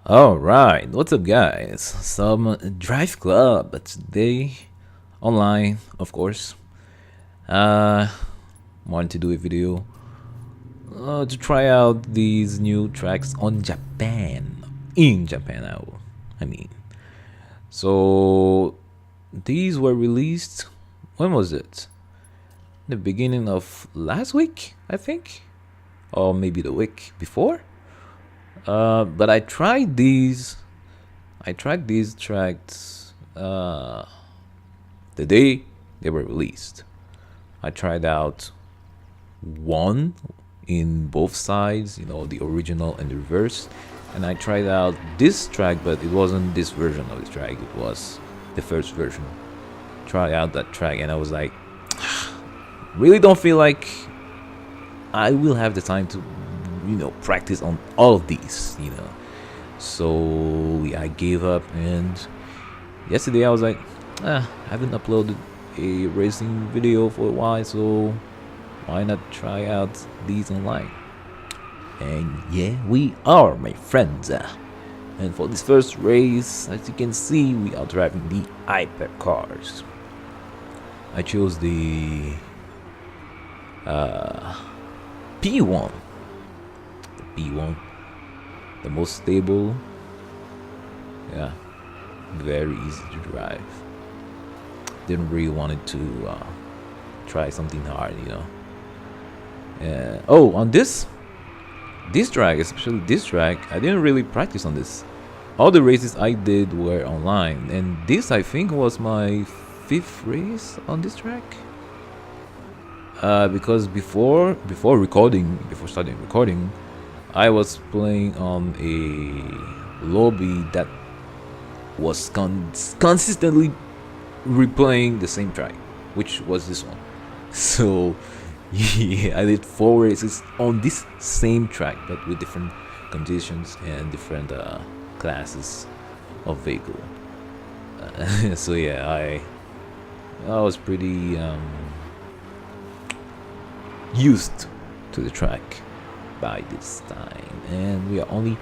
Alright, what's up guys? Some Drive Club, but today online, of course. Uh wanted to do a video to try out these new tracks on Japan. In Japan, I mean. So these were released, when was it? The beginning of last week, I think? Or maybe the week before? But I tried these tracks the day they were released. I tried out one in both sides, the original and the reverse. And I tried out this track, but it wasn't this version of the track, it was the first version. Try out that track, and I was like, really don't feel like I will have the time to, practice on all of these. So yeah, I gave up, and yesterday I was like, I haven't uploaded a racing video for a while, so why not try out these online? And yeah, we are, my friends. And for this first race, as you can see, we are driving the hypercars. I chose the P1. The P1, the most stable. Yeah, very easy to drive. Didn't really wanted to try something hard. Oh, on this track, especially this track, I didn't really practice on this. All the races I did were online, and this I think was my 5th race on this track. Because before starting recording, I was playing on a lobby that was consistently replaying the same track, which was this one. So yeah, I did 4 races on this same track, but with different conditions and different classes of vehicle. So yeah, I was pretty used to the track by this time, and we are only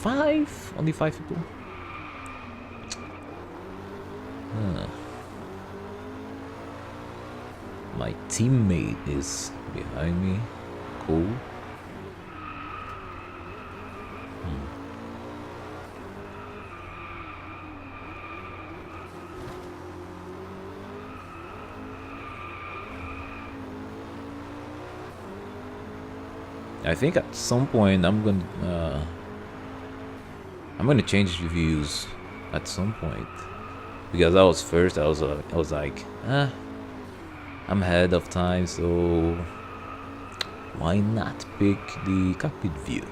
five people. My teammate is behind me. Cool. I think at some point I'm gonna change reviews at some point, because I was first. I was like, I'm ahead of time, so why not pick the cockpit view?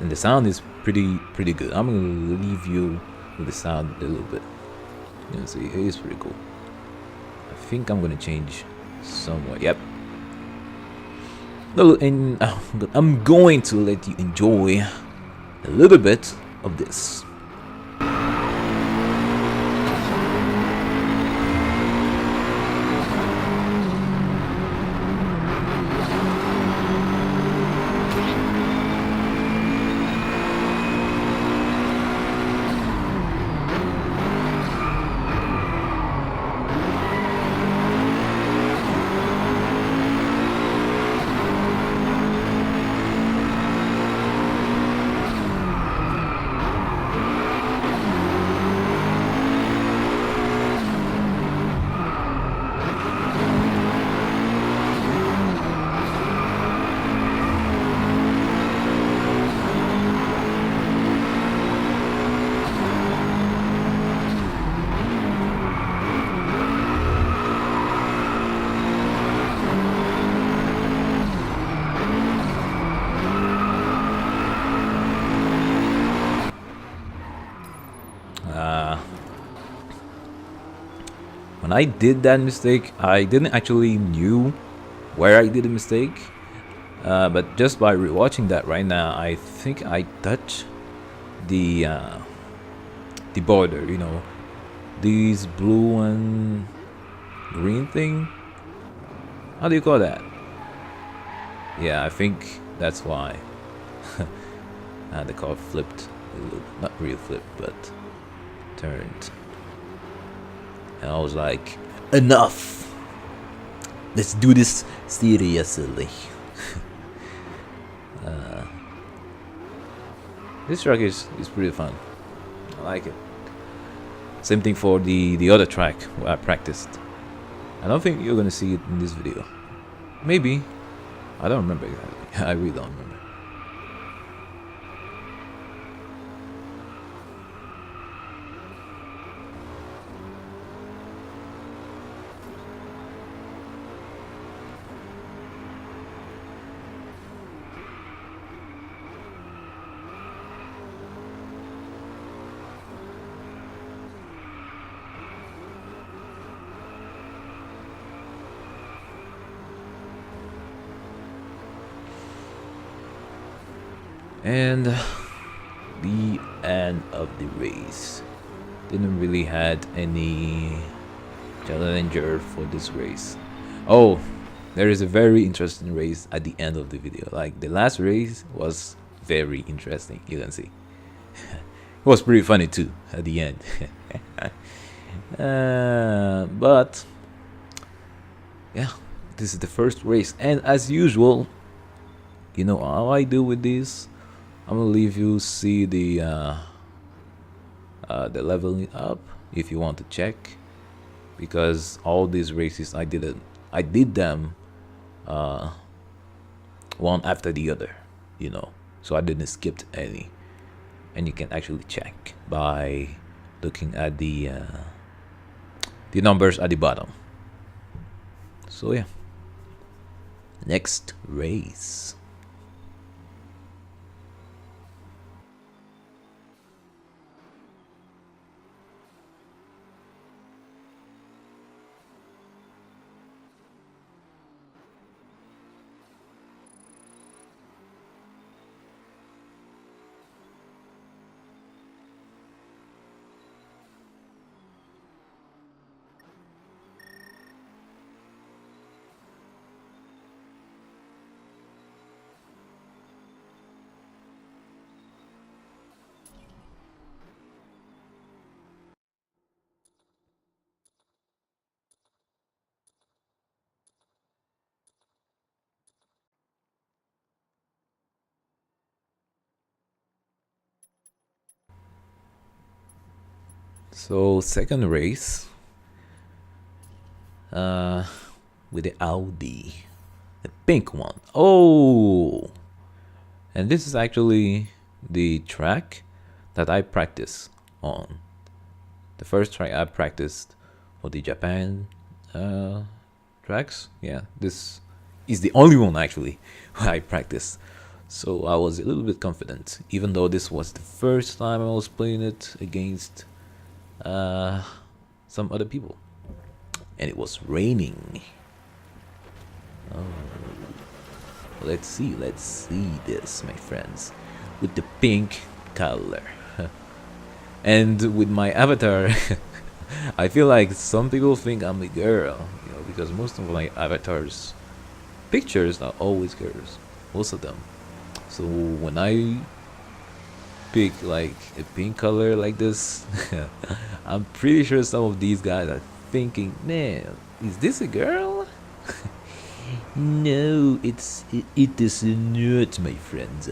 And the sound is pretty good. I'm gonna leave you with the sound a little bit. See, it is pretty cool. I think I'm gonna change somewhat. Yep. No, and I'm going to let you enjoy a little bit of this. When I did that mistake, I didn't actually knew where I did a mistake, but just by rewatching that right now, I think I touched the border. These blue and green thing. How do you call that? Yeah, I think that's why. And the car flipped a little, not real flipped, but turned. And I was like, enough! Let's do this seriously. This track is pretty fun. I like it. Same thing for the other track where I practiced. I don't think you're gonna see it in this video. Maybe. I don't remember exactly. I really don't remember. And the end of the race. Didn't really had any challenger for this race. Oh, there is a very interesting race at the end of the video. Like the last race was very interesting. You can see. It was pretty funny too at the end. But yeah, this is the first race, and as usual, you know how I do with this. I'm gonna leave you see the leveling up if you want to check, because all these races I did them one after the other, you know, so I didn't skip any, and you can actually check by looking at the numbers at the bottom. So yeah, next race. So second race, with the Audi, the pink one. Oh, and this is actually the track that I practice on. The first track I practiced for the Japan tracks. Yeah, this is the only one actually where I practiced. So I was a little bit confident, even though this was the first time I was playing it against some other people, and it was raining. Oh, let's see this, my friends, with the pink color. And with my avatar, I feel like some people think I'm a girl, you know, because most of my avatars pictures are always girls, most of them. So when I pick like a pink color like this, I'm pretty sure some of these guys are thinking, man, is this a girl? No, it is not, my friends.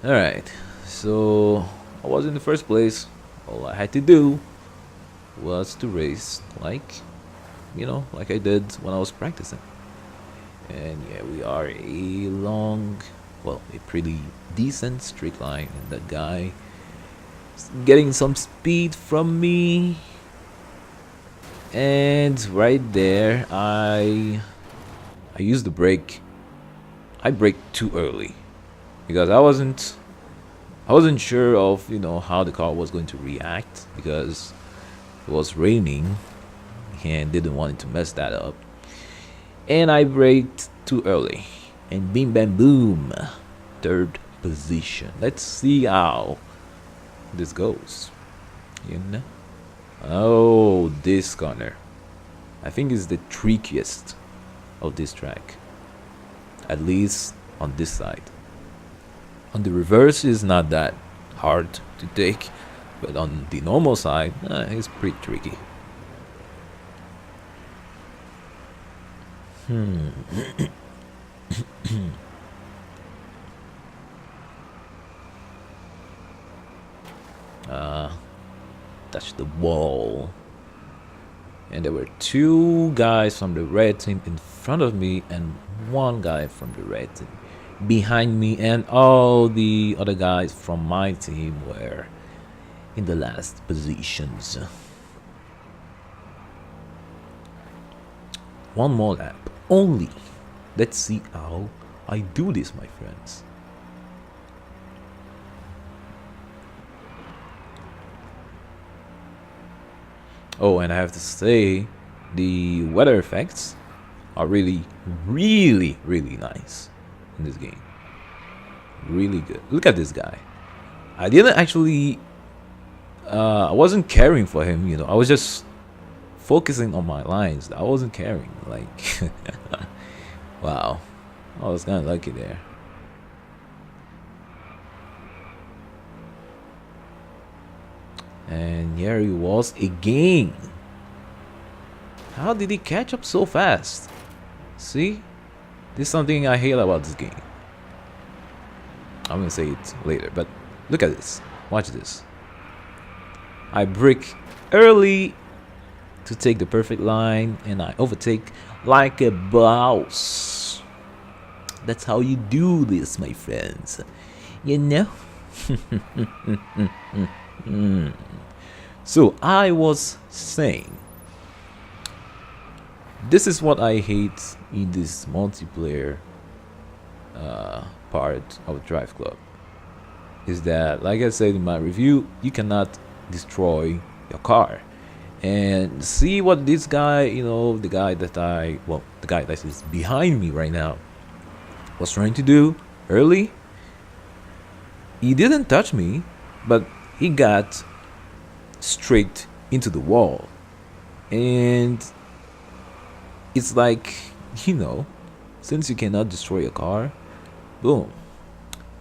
Alright, so I was in the first place. All I had to do was to race like, you know, like I did when I was practicing. And yeah, we are a pretty decent straight line, and that guy is getting some speed from me. And right there, I used the brake. I braked too early because I wasn't sure of, you know, how the car was going to react, because it was raining and didn't want it to mess that up. And I braked too early, and bim bam boom, third position. Let's see how this goes, you know. Oh, this corner I think is the trickiest of this track. at least on this side. On the reverse is not that hard to take, but on the normal side, it's pretty tricky. Touch the wall. And there were two guys from the red team in front of me and one guy from the red team behind me, and all the other guys from my team were in the last positions. One more lap only. Let's see how I do this, my friends. Oh, and I have to say, the weather effects are really, really, really nice in this game. Really good. Look at this guy. I didn't actually, I wasn't caring for him, you know. I was just focusing on my lines. I wasn't caring. Like, wow. I was kind of lucky there. And here he was again. How did he catch up so fast? See? This is something I hate about this game. I'm gonna say it later, but look at this. Watch this. I brake early to take the perfect line, and I overtake like a boss. That's how you do this, my friends. You know? So I was saying, this is what I hate in this multiplayer part of Driveclub, is that, like I said in my review, you cannot destroy your car. And see what this guy, you know, the guy that is behind me right now was trying to do early. He didn't touch me, but he got straight into the wall. And it's like, you know, since you cannot destroy a car, boom.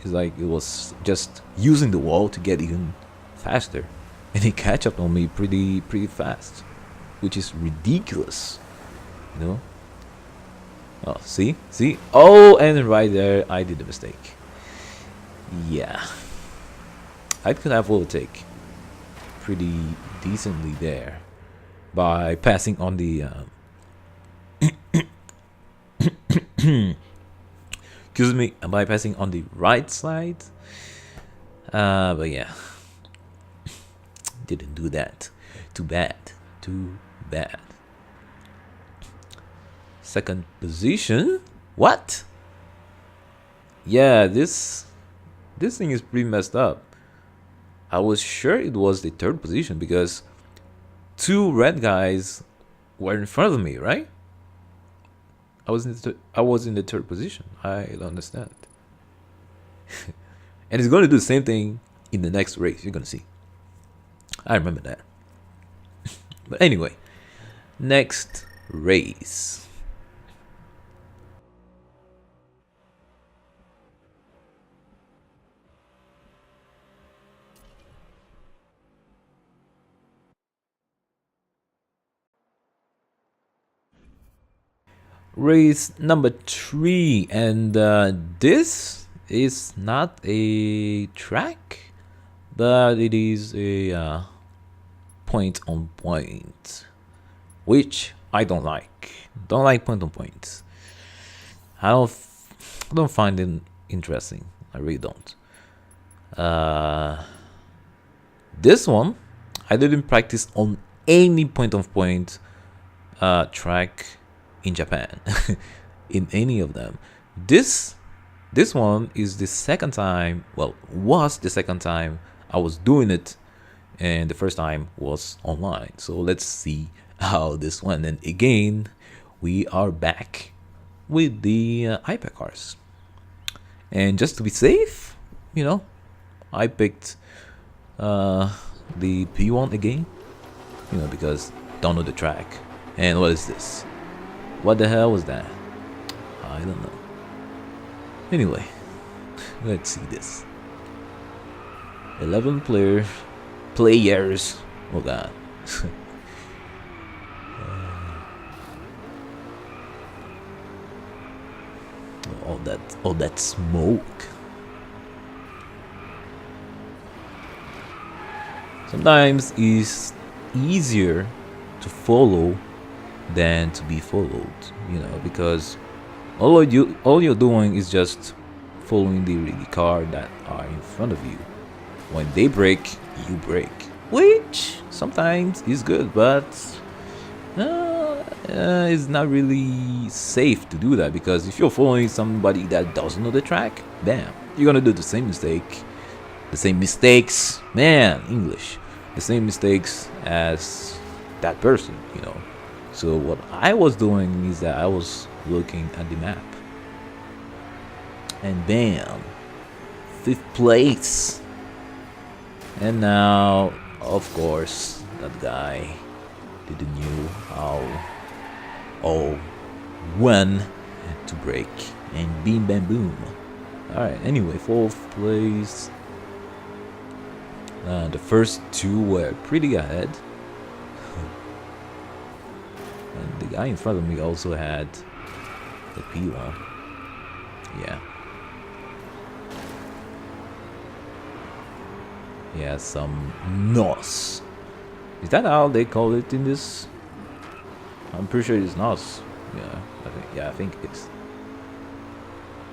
It's like it was just using the wall to get even faster. And he catch up on me pretty fast, which is ridiculous, you know. Oh, see? Oh, and right there, I did a mistake. Yeah. I could have overtake pretty decently there by passing on the excuse me, by passing on the right side. But yeah, didn't do that. Too bad. Second position. What? Yeah, this thing is pretty messed up. I was sure it was the third position because two red guys were in front of me, right? I was in the third position. I don't understand. And it's going to do the same thing in the next race. You're going to see. I remember that. But anyway, next race. Race number 3, and this is not a track, but it is a point on point, which I don't like. Don't like point on points. I don't find it interesting. I really don't. This one I didn't practice on any point on point track in Japan. In any of them. This one is the second time, well, was the second time I was doing it, and the first time was online. So let's see how this went. And again, we are back with the hypercars. And just to be safe, you know, I picked the P1 again, you know, because don't know the track. And what is this? What the hell was that? I don't know. Anyway, let's see this. 11 players. Oh god. all that smoke. Sometimes it's easier to follow than to be followed, because all you're doing is just following the car that are in front of you. When they brake, you brake, which sometimes is good, but it's not really safe to do that, because if you're following somebody that doesn't know the track, bam, you're gonna do the same mistakes, man, English, the same mistakes as that person, So what I was doing is that I was looking at the map, and bam, 5th place. And now, of course, that guy didn't know how or when to brake, and beam bam boom. Alright, anyway, 4th place. The first 2 were pretty ahead. And the guy in front of me also had the P1. Yeah. Yeah, some NOS. Is that how they call it in this? I'm pretty sure it's NOS. Yeah, I think it is.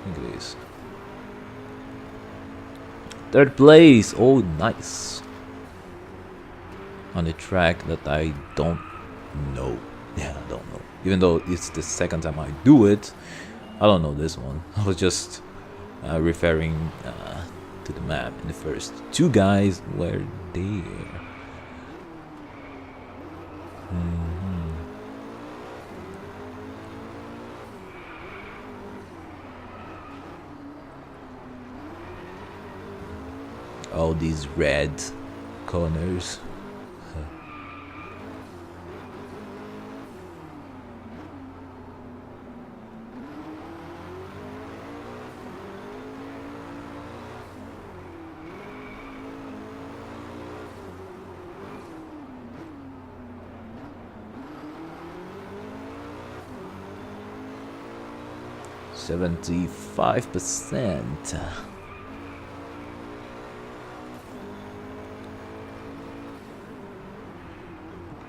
I think it is. 3rd place. Oh, nice. On a track that I don't know. Yeah, I don't know. Even though it's the 2nd time I do it, I don't know this one. I was just referring to the map, and the first 2 guys were there. All these red corners. %75%.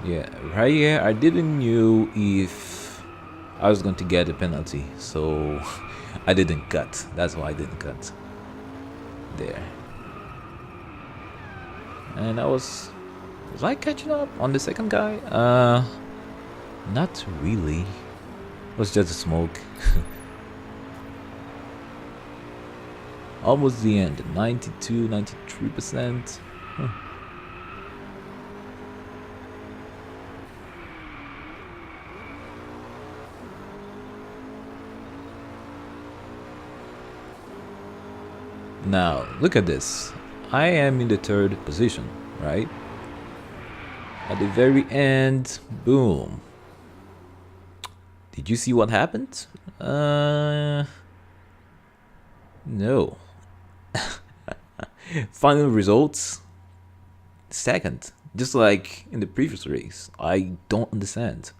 Yeah, right here I didn't know if I was going to get a penalty, so I didn't cut. That's why I didn't cut there. And was I catching up on the 2nd guy? Not really. It was just a smoke. Almost the end. 93%. Now, look at this. I am in the 3rd position, right? At the very end, boom. Did you see what happened? No. Final results, 2nd. Just like in the previous race. I don't understand.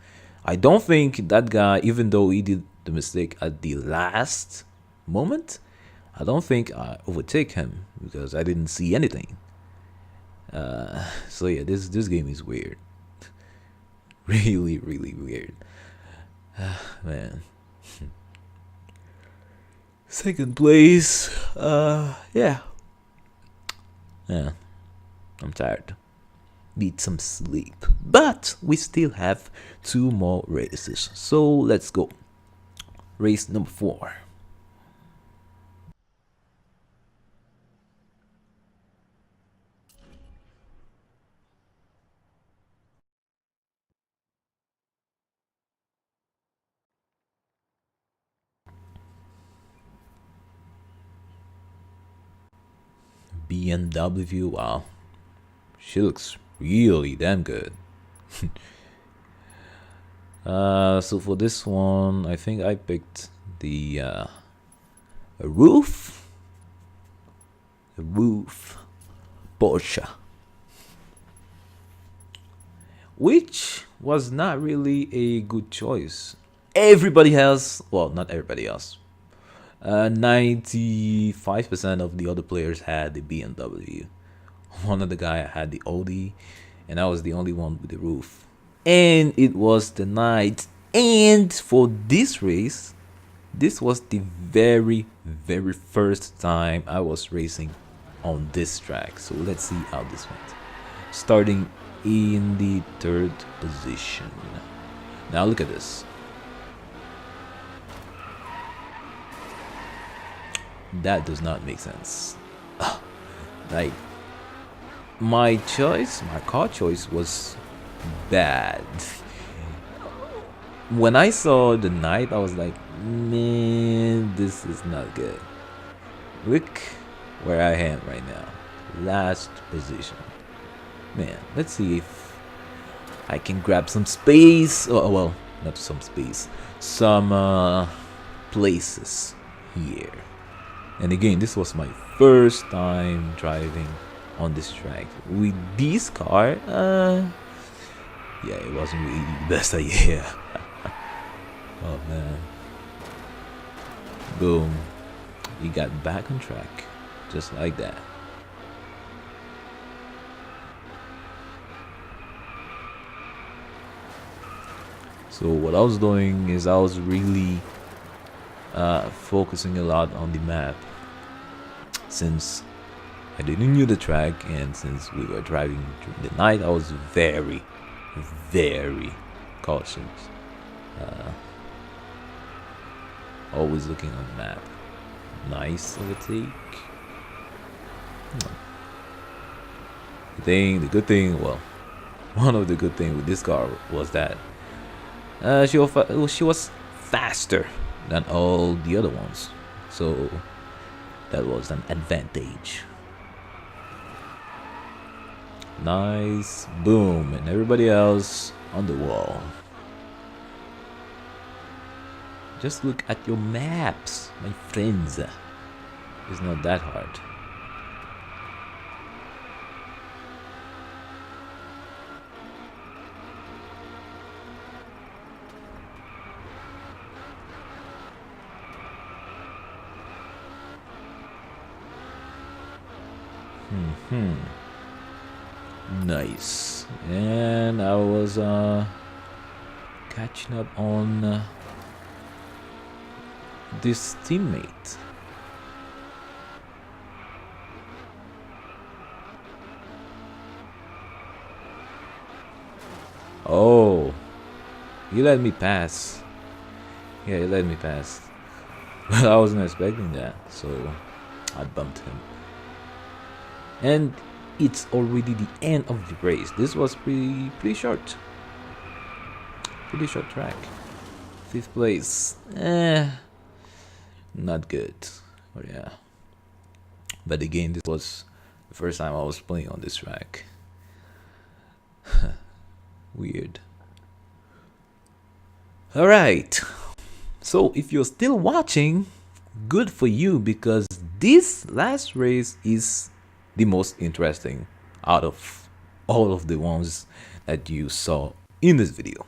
I don't think that guy, even though he did the mistake at the last moment, I don't think I overtake him because I didn't see anything. So yeah, this game is weird. Really, really weird. Man. 2nd place. Yeah. I'm tired. Need some sleep. But we still have 2 more races. So let's go. Race number 4. BMW, wow, she looks really damn good. So for this one, I think I picked the a roof, Porsche, which was not really a good choice. Everybody else, well, not everybody else, 95% of the other players had the BMW. One of the guy had the Audi, and I was the only one with the roof. And it was the night. And for this race, this was the very first time I was racing on this track. So let's see how this went. Starting in the 3rd position. Now look at this. That does not make sense. Like, my car choice was bad. When I saw the night, I was like, man, this is not good. Look where I am right now. Last position. Man, let's see if I can grab some space. Oh, well, not some space. Some places here. And again, this was my first time driving on this track. With this car, yeah, it wasn't really the best idea. Oh man. Boom. We got back on track. Just like that. So what I was doing is I was really focusing a lot on the map, since I didn't know the track, and since we were driving during the night, I was very cautious. Always looking on the map. Nice overtake. The good thing, well, one of the good things with this car was that she was faster than all the other ones, so that was an advantage. Nice. Boom. And everybody else on the wall. Just look at your maps, my friends. It's not that hard. Nice. And I was catching up on this teammate. Oh, he let me pass. Yeah, he let me pass. But I wasn't expecting that, so I bumped him. And it's already the end of the race. This was pretty short. Pretty short track. 5th place. Not good. Oh yeah. But again, this was the first time I was playing on this track. Weird. Alright. So if you're still watching, good for you, because this last race is the most interesting out of all of the ones that you saw in this video.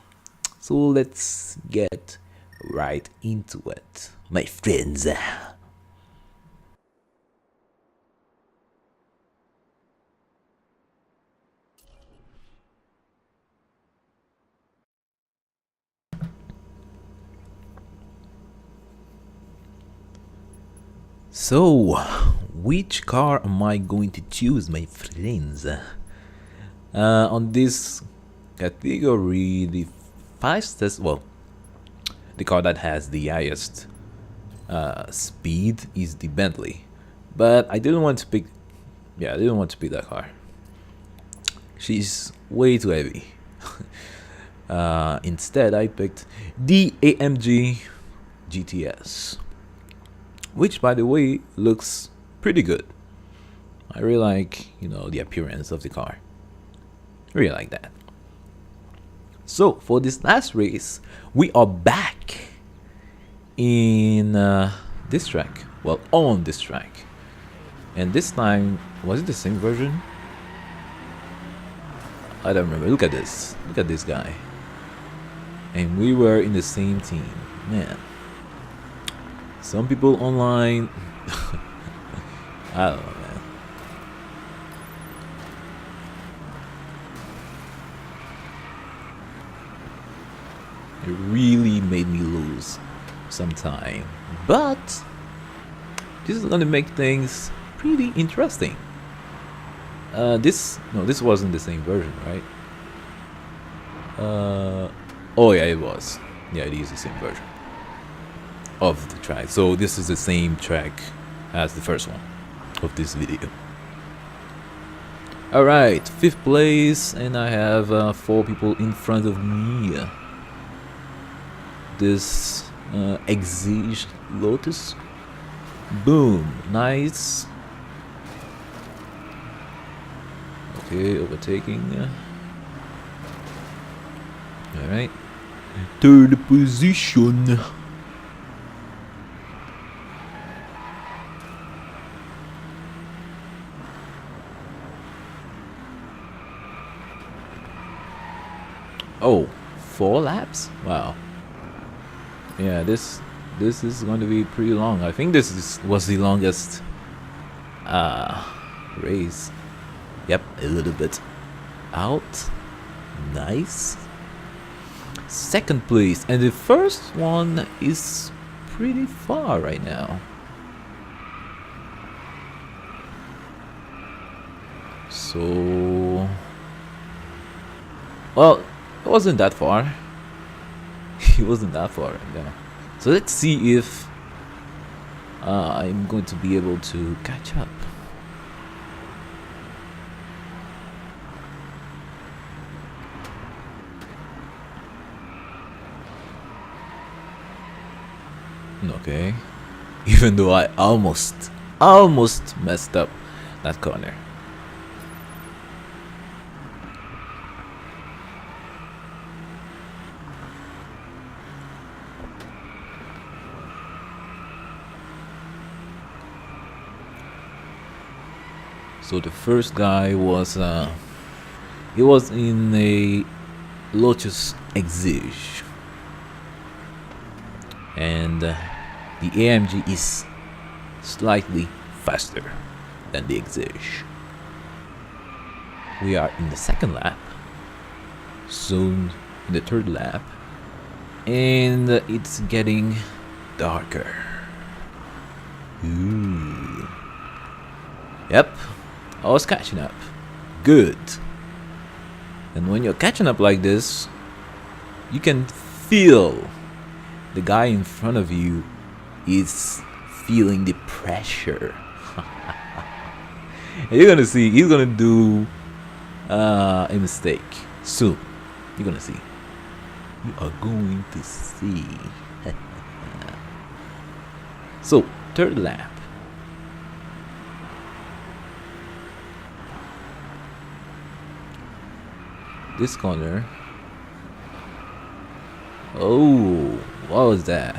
So let's get right into it, my friends. So, which car am I going to choose, my friends? On this category, the fastest, well, the car that has the highest speed is the Bentley. But I didn't want to pick, I didn't want to pick that car. She's way too heavy. Instead, I picked the AMG GTS, which, by the way, looks pretty good. I really like, the appearance of the car. Really like that. So, for this last race, we are back in this track. well, on this track. And this time, was it the same version? I don't remember. Look at this. Look at this guy. And we were in the same team. Man. Some people online... I don't know, man. It really made me lose some time. But this is gonna make things pretty interesting. This wasn't the same version, right? Oh yeah, it was. Yeah, it is the same version of the track. So this is the same track as the first one of this video. Alright, 5th place, and I have 4 people in front of me. This Exige Lotus. Boom, nice. Okay, overtaking. Alright. 3rd position. Oh, 4 laps? Wow. Yeah, this is going to be pretty long. I think was the longest race. Yep, a little bit out. Nice. 2nd place, and the first one is pretty far right now. So, well, it wasn't that far. It wasn't that far right now. So let's see if I'm going to be able to catch up. Okay, even though I almost messed up that corner. So the first guy was he was in a Lotus Exige, and the AMG is slightly faster than the Exige. We are in the 2nd lap, soon in the 3rd lap, and it's getting darker. Ooh. Yep, I was catching up. Good. And when you're catching up like this, you can feel the guy in front of you is feeling the pressure. And you're gonna see he's gonna do a mistake soon. You're gonna see. You are going to see. So, 3rd lap. This corner. Oh, what was that?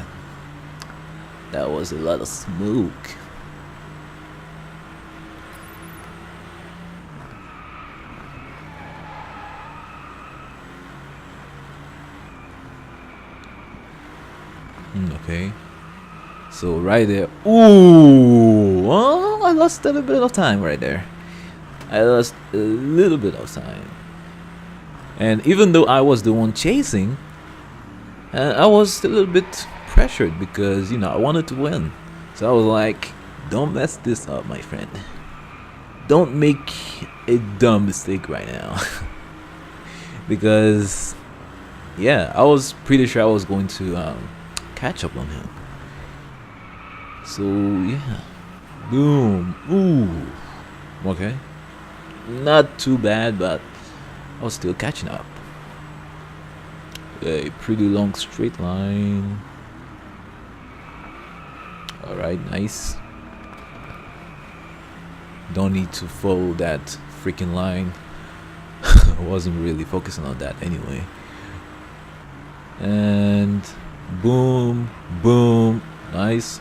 That was a lot of smoke. Okay. So right there. Ooh, well, I lost a little bit of time right there. I lost a little bit of time. And even though I was the one chasing, I was a little bit pressured because, you know, I wanted to win. So I was like, don't mess this up, my friend. Don't make a dumb mistake right now. Because, yeah, I was pretty sure I was going to catch up on him. So, yeah. Boom. Ooh. Okay. Not too bad, but I was still catching up. A pretty long straight line. Alright, nice. Don't need to follow that freaking line. I wasn't really focusing on that anyway. And boom, boom, nice.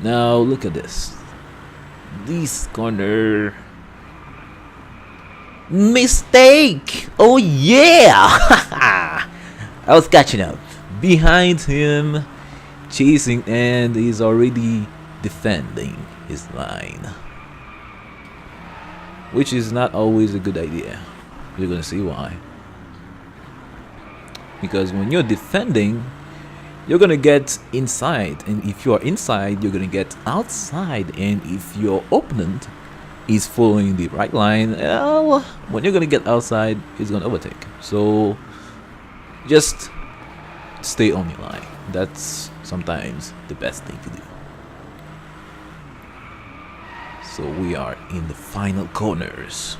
Now look at this. This corner. Mistake! Oh yeah! I was catching up. Behind him, chasing, and he's already defending his line. Which is not always a good idea. You're gonna see why. Because when you're defending, you're gonna get inside, and if you are inside, you're gonna get outside, and if your opponent is following the right line, well, when you're gonna get outside, he's gonna overtake. So just stay on your line. That's sometimes the best thing to do. So we are in the final corners,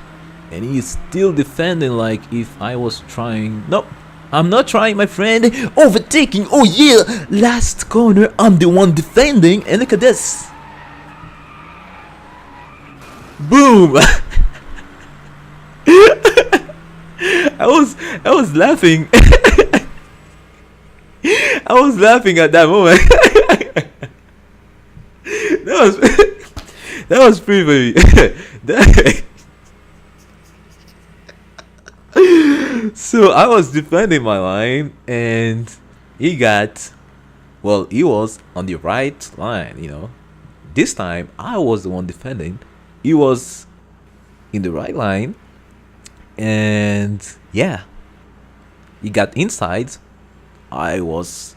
and he's still defending like if I was trying. Nope, I'm not trying, my friend. Overtaking. Oh yeah, last corner, I'm the one defending, and look at this. Boom. I was laughing. I was laughing at that moment. That was pretty funny. So I was defending my line, and he was on the right line, you know. This time I was the one defending. He was in the right line, and yeah, he got inside. I was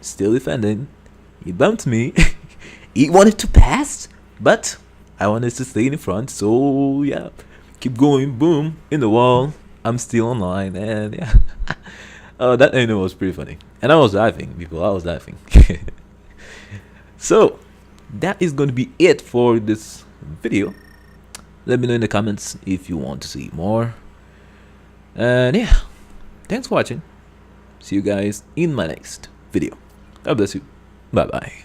still defending. He bumped me. He wanted to pass, but I wanted to stay in front. So yeah, keep going. Boom, in the wall. I'm still online, and yeah. Oh, that ending was pretty funny, and I was laughing, people. I was laughing. So that is going to be it for this video. Let me know in the comments if you want to see more. And yeah, thanks for watching. See you guys in my next video. God bless you. Bye bye.